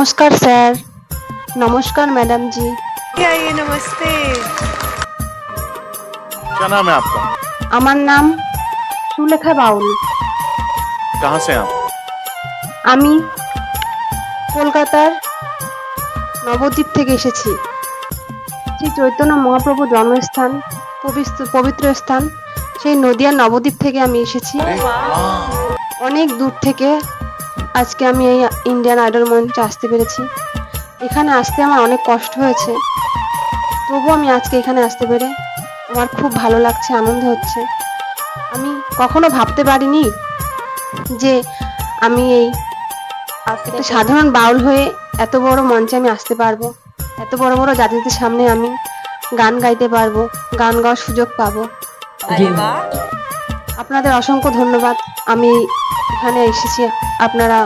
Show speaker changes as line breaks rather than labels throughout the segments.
नमस्कार सर। नमस्कार मैडम जी।
आइए, नमस्ते।
क्या नाम है आपका?
আমার নাম সুলেখা বাউল।
कहाँ से आप?
আমি কলকাতার নবদ্বীপ থেকে এসেছি। শ্রী চৈতন্য মহাপ্রভুর জন্মস্থান, পবিত্র স্থান, সেই নদিয়ার নবদ্বীপ থেকে আমি এসেছি। অনেক দূর থেকে আজকে আমি এই ইন্ডিয়ান আইডল মঞ্চে আসতে পেরেছি। এখানে আসতে আমার অনেক কষ্ট হয়েছে, তবুও আমি আজকে এখানে আসতে পেরে আমার খুব ভালো লাগছে, আনন্দ হচ্ছে। আমি কখনো ভাবতে পারিনি যে আমি এই একটা সাধারণ বাউল হয়ে এত বড় মঞ্চে আমি আসতে পারবো, এত বড় বড় জাতিদের সামনে আমি গান গাইতে পারবো, গান গাওয়ার সুযোগ পাবো। আপনাদের অসংখ্য ধন্যবাদ। আমি এখানে এসেছি, আপনারা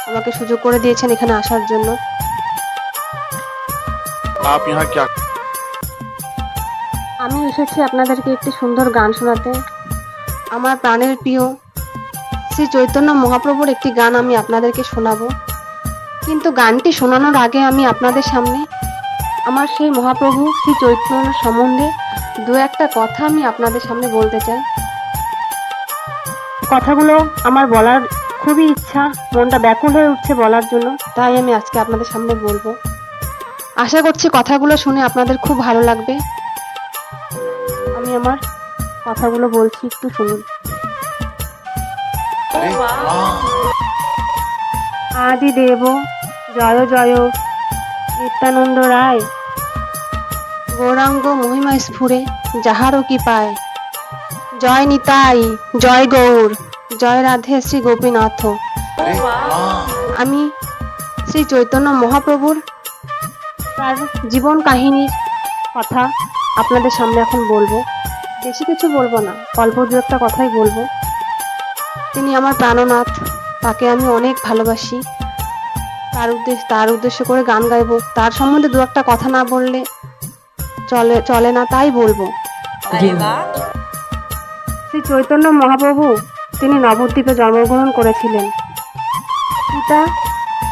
আমাকে সুযোগ করে দিয়েছেন এখানে আসার জন্য।
आप यहाँ क्या?
আমি এসেছি আপনাদেরকে একটি সুন্দর গান শোনাতে। আমার প্রাণের প্রিয় শ্রী চৈতন্য মহাপ্রভুর একটি গান আমি আপনাদেরকে শোনাবো। কিন্তু গানটি শোনানোর আগে আমি আপনাদের সামনে আমার সেই মহাপ্রভু শ্রী চৈতন্য সম্বন্ধে দু একটা কথা আমি আপনাদের সামনে বলতে চাই। কথাগুলো আমার বলার খুবই ইচ্ছা, মনটা ব্যাকুল হয়ে উঠছে বলার জন্য, তাই আমি আজকে আপনাদের সামনে বলবো। আশা করছি কথাগুলো শুনে আপনাদের খুব ভালো লাগবে। আমি আমার কথাগুলো বলছি, একটু শুনুন। আদি দেব জয় জয় নিত্যানন্দ রায়, গৌরাঙ্গ মহিমা স্ফুরে যাহারও কি পায়, জয় নিতাই জয় গৌর, জয় রাধে শ্রী গোপীনাথ। আমি শ্রী চৈতন্য মহাপ্রভুর তার জীবন কাহিনীর কথা আপনাদের সামনে এখন বলবো। বেশি কিছু বলবো না, অল্প দু একটা কথাই বলবো। তিনি আমার প্রাণনাথ, তাকে আমি অনেক ভালোবাসি। তার উদ্দেশ্য করে গান গাইবো, তার সম্বন্ধে দু একটা কথা না বললে চলে না, তাই বলবো। শ্রী চৈতন্য মহাপ্রভু তিনি নবদ্বীপে জন্মগ্রহণ করেছিলেন। পিতা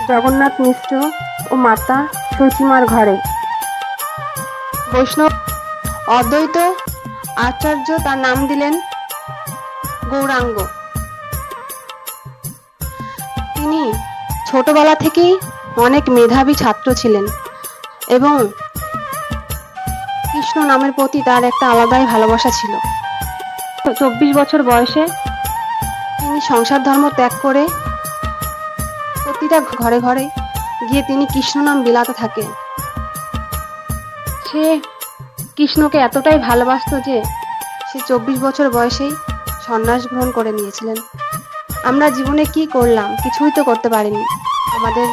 জগন্নাথ মিশ্র ও মাতা সুচিমার ঘরে। বৈষ্ণব অদ্বৈত আচার্য তার নাম দিলেন গৌরাঙ্গ। তিনি ছোটবেলা থেকেই অনেক মেধাবী ছাত্র ছিলেন এবং কৃষ্ণ নামের প্রতি তার একটা আলাদাই ভালোবাসা ছিল। 24 বছর বয়সে তিনি সংসার ধর্ম ত্যাগ করে প্রতিটা ঘরে ঘরে গিয়ে তিনি কৃষ্ণ নাম বিলাতে থাকেন। সে কৃষ্ণকে এতটাই ভালোবাসতো যে সে 24 বছর বয়সেই সন্ন্যাস গ্রহণ করে নিয়েছিলেন। আমরা জীবনে কি করলাম? কিছুই তো করতে পারিনি। আমাদের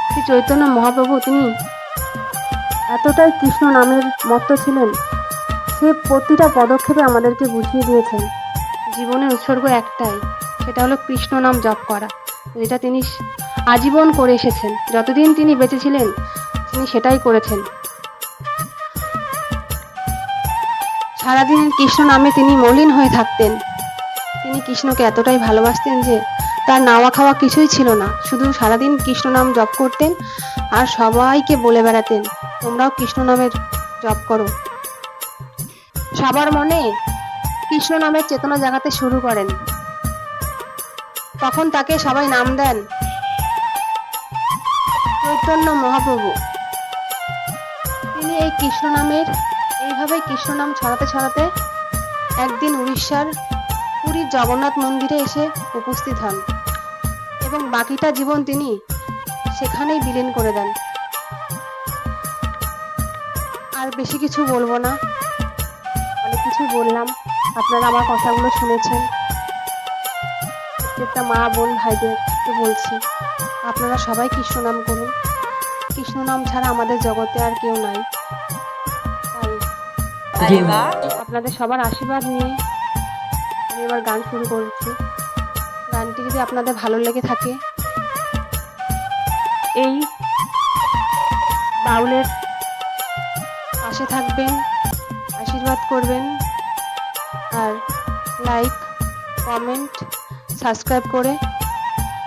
শ্রী চৈতন্য মহাপ্রভু তিনি এতটাই কৃষ্ণ নামের মত্ত ছিলেন, সে প্রতিটা পদক্ষেপে আমাদেরকে বুঝিয়ে দিয়েছেন জীবনের উৎসর্গ একটাই, সেটা হলো কৃষ্ণ নাম জপ করা, যেটা তিনি আজীবন করে এসেছেন। যতদিন তিনি বেঁচে ছিলেন তিনি সেটাই করেছেন। সারাদিন কৃষ্ণ নামে তিনি মলিন হয়ে থাকতেন। তিনি কৃষ্ণকে এতটাই ভালোবাসতেন যে তার নাওয়া খাওয়া কিছুই ছিল না, শুধু সারাদিন কৃষ্ণ নাম জপ করতেন আর সবাইকে বলে বেড়াতেন তোমরাও কৃষ্ণ নামের জপ করো। সবার মনে কৃষ্ণ নামের চেতনা জাগাতে শুরু করেন। তখন তাকে সবাই নাম দেন চৈতন্য মহাপ্রভু। তিনি এই কৃষ্ণ নামের এইভাবে কৃষ্ণ নাম ছড়াতে ছড়াতে একদিন উড়িষ্যার পুরীর জগন্নাথ মন্দিরে এসে উপস্থিত হন এবং বাকিটা জীবন তিনি সেখানেই বিলীন করে দেন। আর বেশি কিছু বলবো না, অনেক কিছু বললাম, আপনারা আমার কথাগুলো শুনেছেন। প্রত্যেকটা মা বোন ভাইদেরকে বলছি আপনারা সবাই কৃষ্ণ নাম করুন। কৃষ্ণ নাম ছাড়া আমাদের জগতে আর কেউ নাই। তাই আপনাদের সবার আশীর্বাদ নিয়ে আমি এবার গান শুরু করছি। গানটি যদি আপনাদের ভালো লেগে থাকে এই বাউলের পাশে থাকবেন, আশীর্বাদ করবেন, আর লাইক কমেন্ট সাবস্ক্রাইব করে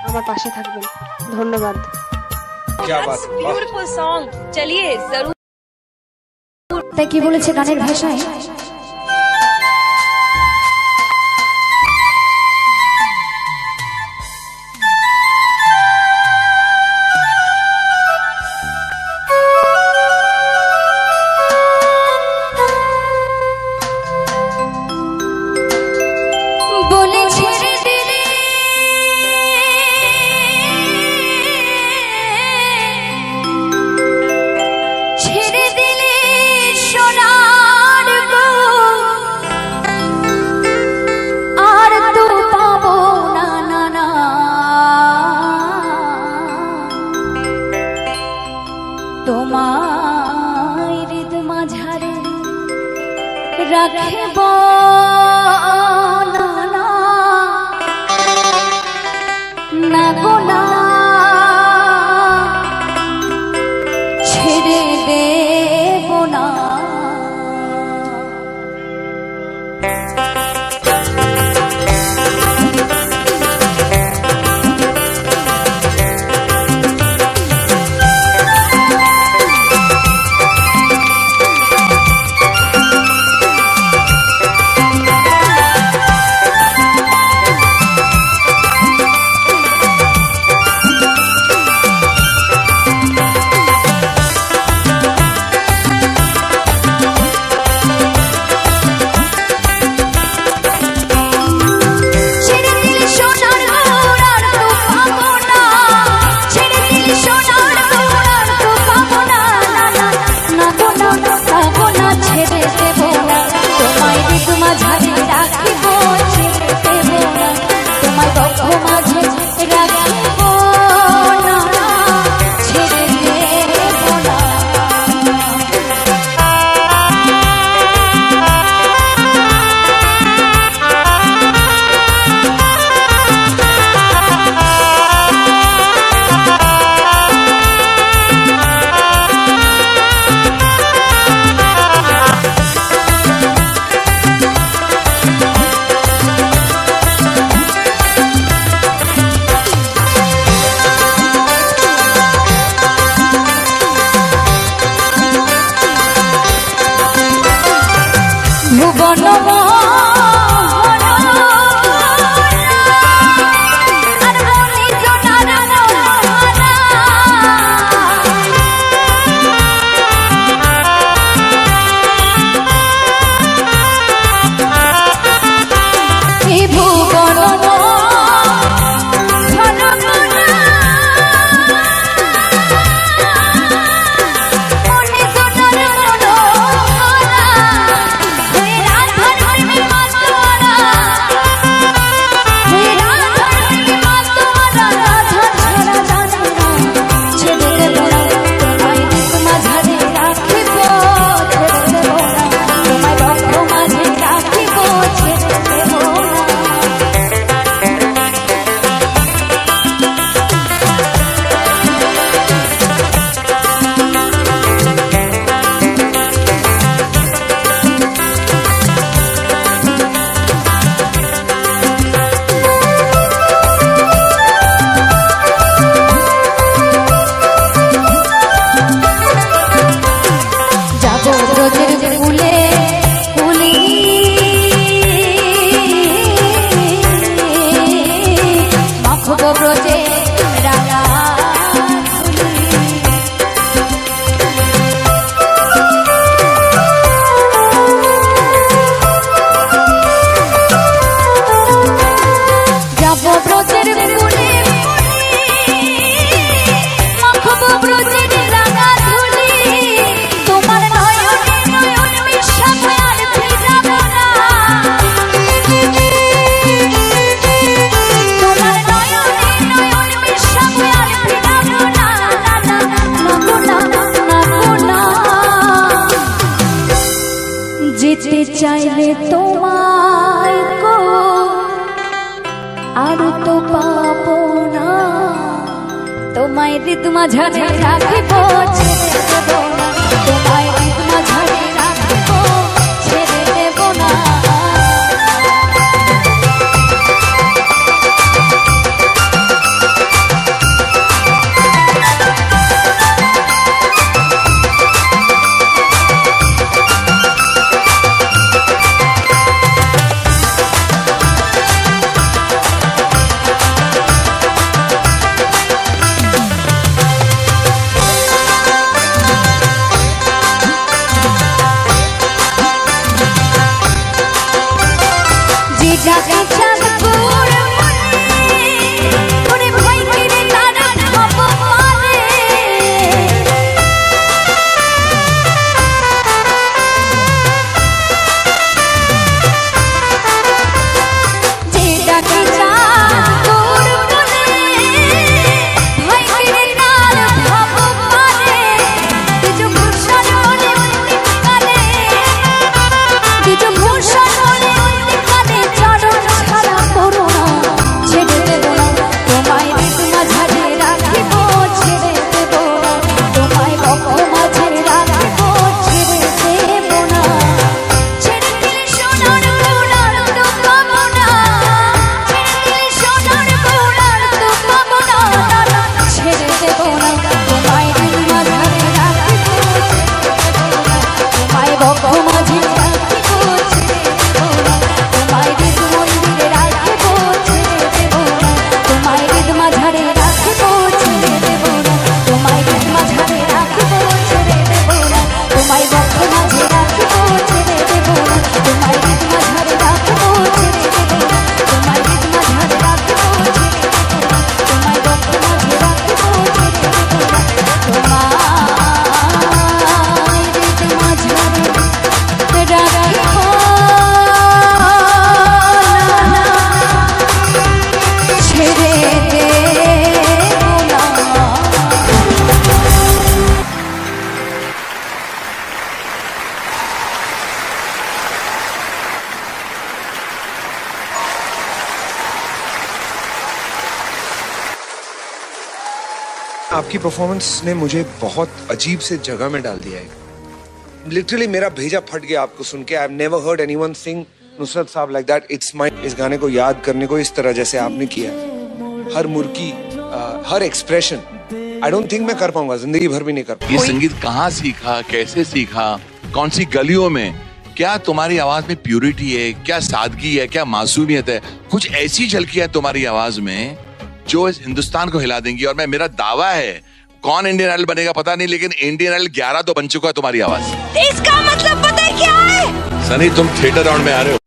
আমার পাশে থাকবেন। ধন্যবাদ।
क्या बात है,
ब्यूटीफुल सॉन्ग। चलिए जरूर।
তাই কি বলেছে গানের ভাষায়, বলে ছেড়ে দিলে ছেড়ে দিলে সোনার বউ, আর তো পাবো না না না, তোমায় হৃদ মাঝারে রাখিব না না, না গো না, ছেড়ে দেব না। যেতে চাইলে তোমায় গো আর তো পাবো না, তোমায় হৃদ মাঝারে রাখিব ছেড়ে দেব না, তোমায় হৃদ মাঝারে রাখিব ছেড়ে দেব না।
आपकी परफॉर्मेंस ने मुझे बहुत अजीब से जगह में डाल दिया है। लिटरली मेरा भेजा फट गया आपको सुन के। I have never heard anyone sing Nusrat साहब लाइक दैट। इट्स माय इस गाने को याद करने को इस तरह जैसे आपने किया, हर मुर्की, हर एक्सप्रेशन, आई डोंट थिंक मैं कर पाऊंगा, जिंदगी भर भी नहीं कर पाऊंगा।
ये संगीत कहाँ सीखा, कैसे सीखा, कौन सी गलियों में? क्या तुम्हारी आवाज में प्यूरिटी है, क्या सादगी है, क्या मासूमियत है? कुछ ऐसी झलकियां तुम्हारी आवाज में जो इस हिंदुस्तान को हिला देंगी। और मेरा दावा है, कौन इंडियन आइडल बनेगा पता नहीं, लेकिन इंडियन आइडल 11 तो बन चुका है तुम्हारी आवाज।
इसका मतलब पता है क्या है?
सनी, तुम थिएटर राउंड में आ रहे हो।